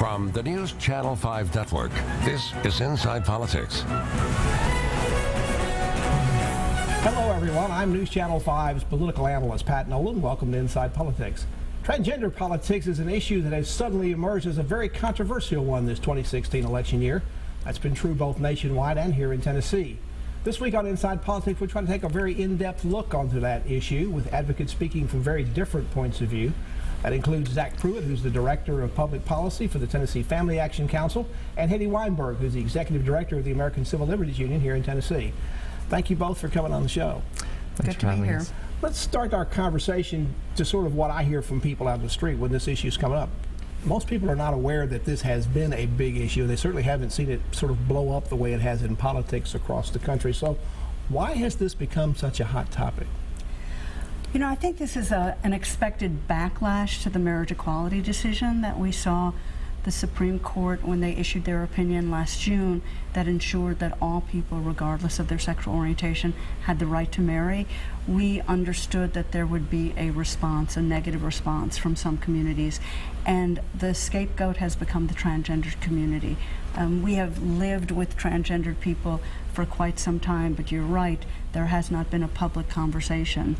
From the News Channel 5 Network, this is Inside Politics. Hello, everyone. I'm News Channel 5's political analyst, Pat Nolan. Welcome to Inside Politics. Transgender politics is an issue that has suddenly emerged as a very controversial one this 2016 election year. That's been true both nationwide and here in Tennessee. This week on Inside Politics, we're trying to take a very in-depth look onto that issue with advocates speaking from very different points of view. That includes Zach Pruitt, who's the Director of Public Policy for the Tennessee Family Action Council, and Hetty Weinberg, who's the Executive Director of the American Civil Liberties Union here in Tennessee. Thank you both for coming on the show. Good to be here. Let's start our conversation to sort of what I hear from people out in the street when this issue is coming up. Most people are not aware that this has been a big issue. They certainly haven't seen it sort of blow up the way it has in politics across the country. So why has this become such a hot topic? You know, I think this is an expected backlash to the marriage equality decision that we saw the Supreme Court when they issued their opinion last June that ensured that all people, regardless of their sexual orientation, had the right to marry. We understood that there would be a response, a negative response from some communities, and the scapegoat has become the transgender community. We have lived with transgendered people for quite some time, but you're right, there has not been a public conversation.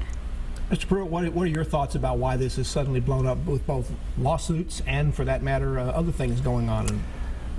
Mr. Pruitt, what are your thoughts about why this has suddenly blown up with both lawsuits and, for that matter, other things going on?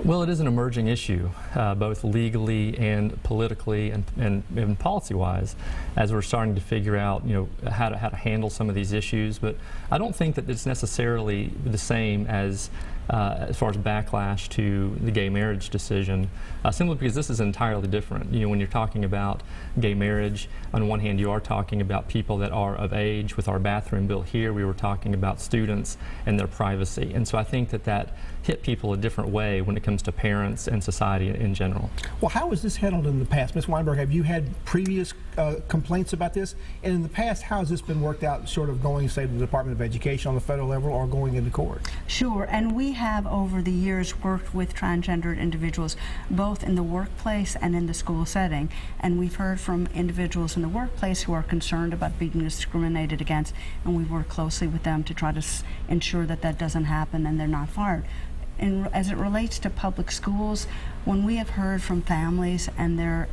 Well, it is an emerging issue, both legally and politically and policy-wise, as we're starting to figure out, how to handle some of these issues. But I don't think that it's necessarily the same as far as backlash to the gay marriage decision, simply because this is entirely different. When you're talking about gay marriage, on one hand you are talking about people that are of age. With our bathroom bill here, we were talking about students and their privacy. And so I think that hit people a different way when it comes to parents and society in general. Well, how was this handled in the past? Ms. Weinberg, have you had previous complaints about this? And in the past, how has this been worked out, sort of going, say, to the Department of Education on the federal level or going into court? Sure, and we have over the years worked with transgendered individuals both in the workplace and in the school setting, and we've heard from individuals in the workplace who are concerned about being discriminated against, and we work closely with them to try to ensure that that doesn't happen and they're not fired. And as it relates to public schools, when we have heard from families and their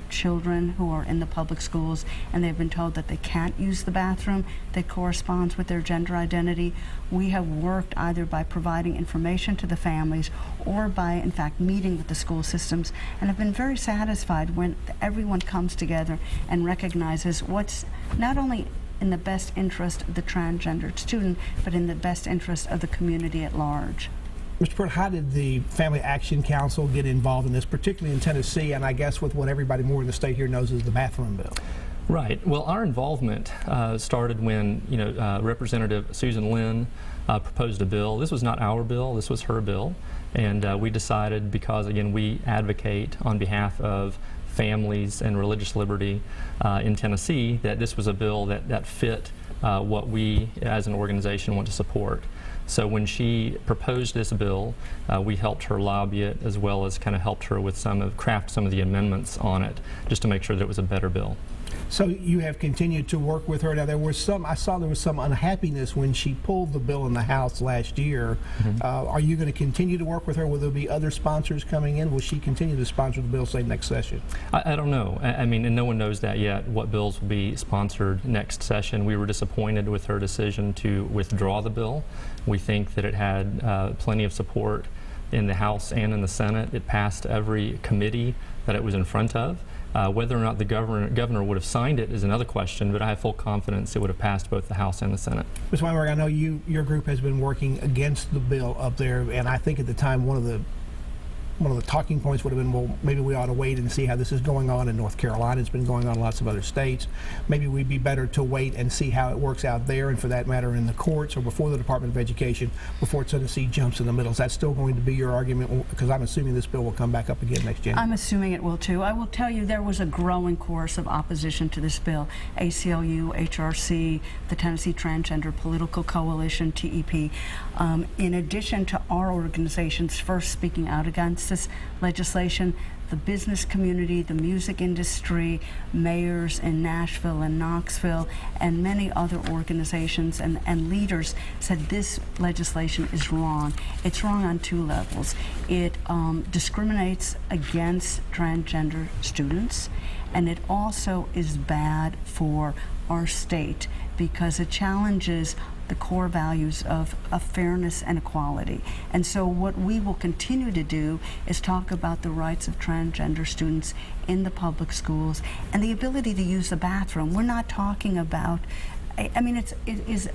children who are in the public schools and they've been told that they can't use the bathroom that corresponds with their gender identity, we have worked either by providing information to the families or by, in fact, meeting with the school systems, and have been very satisfied when everyone comes together and recognizes what's not only in the best interest of the transgendered student, but in the best interest of the community at large. Mr. Pruitt, how did the Family Action Council get involved in this, particularly in Tennessee, and I guess with what everybody more in the state here knows is the bathroom bill? Right. Well, our involvement started when Representative Susan Lynn proposed a bill. This was not our bill, this was her bill, and we decided, because again we advocate on behalf of families and religious liberty in Tennessee, that this was a bill that fit what we as an organization want to support. So when she proposed this bill, we helped her lobby it, as well as kind of helped her with craft some of the amendments on it, just to make sure that it was a better bill. So you have continued to work with her. Now I saw there was some unhappiness when she pulled the bill in the House last year. Mm-hmm. Are you going to continue to work with her? Will there be other sponsors coming in? Will she continue to sponsor the bill, say, next session? I don't know. I mean, and no one knows that yet, what bills will be sponsored next session. We were disappointed with her decision to withdraw the bill. We think that it had plenty of support in the House and in the Senate. It passed every committee that it was in front of. Whether or not the governor would have signed it is another question, but I have full confidence it would have passed both the House and the Senate. Ms. Weinberg, I know your group has been working against the bill up there, and I think at the time one of the talking points would have been, well, maybe we ought to wait and see how this is going on in North Carolina. It's been going on in lots of other states. Maybe we'd be better to wait and see how it works out there, and for that matter in the courts or before the Department of Education, before Tennessee jumps in the middle. Is that still going to be your argument? Because I'm assuming this bill will come back up again next January. I'm assuming it will too. I will tell you there was a growing course of opposition to this bill. ACLU, HRC, the Tennessee Transgender Political Coalition, TEP. In addition to our organizations first speaking out against against this legislation, the business community, the music industry, mayors in Nashville and Knoxville, and many other organizations and leaders said this legislation is wrong. It's wrong on two levels. It discriminates against transgender students, and it also is bad for our state because it challenges the core values of fairness and equality. And so what we will continue to do is talk about the rights of transgender students in the public schools and the ability to use the bathroom. We're not talking about, I mean, it is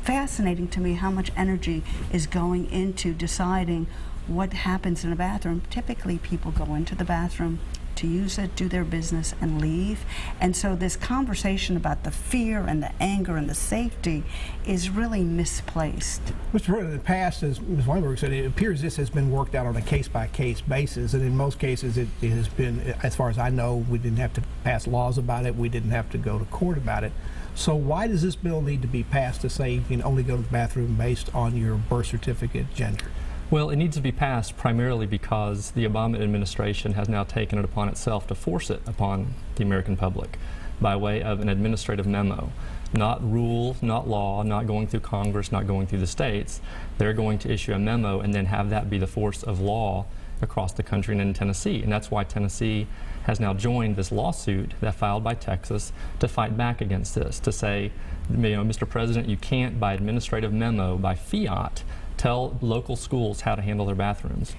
fascinating to me how much energy is going into deciding what happens in a bathroom. Typically people go into the bathroom to use it, do their business, and leave. And so this conversation about the fear and the anger and the safety is really misplaced. Mr. President, in the past, as Ms. Weinberg said, it appears this has been worked out on a case-by-case basis, and in most cases it has been, as far as I know, we didn't have to pass laws about it, we didn't have to go to court about it. So why does this bill need to be passed to say you can only go to the bathroom based on your birth certificate gender? Well, it needs to be passed primarily because the Obama administration has now taken it upon itself to force it upon the American public by way of an administrative memo. Not rule, not law, not going through Congress, not going through the states. They're going to issue a memo and then have that be the force of law across the country and in Tennessee. And that's why Tennessee has now joined this lawsuit that filed by Texas to fight back against this, to say, you know, Mr. President, you can't, by administrative memo, by fiat, tell local schools how to handle their bathrooms.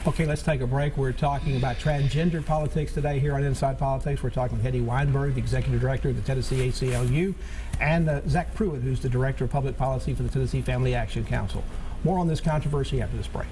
Okay, let's take a break. We're talking about transgender politics today here on Inside Politics. We're talking with Hetty Weinberg, the Executive Director of the Tennessee ACLU, and Zach Pruitt, who's the Director of Public Policy for the Tennessee Family Action Council. More on this controversy after this break.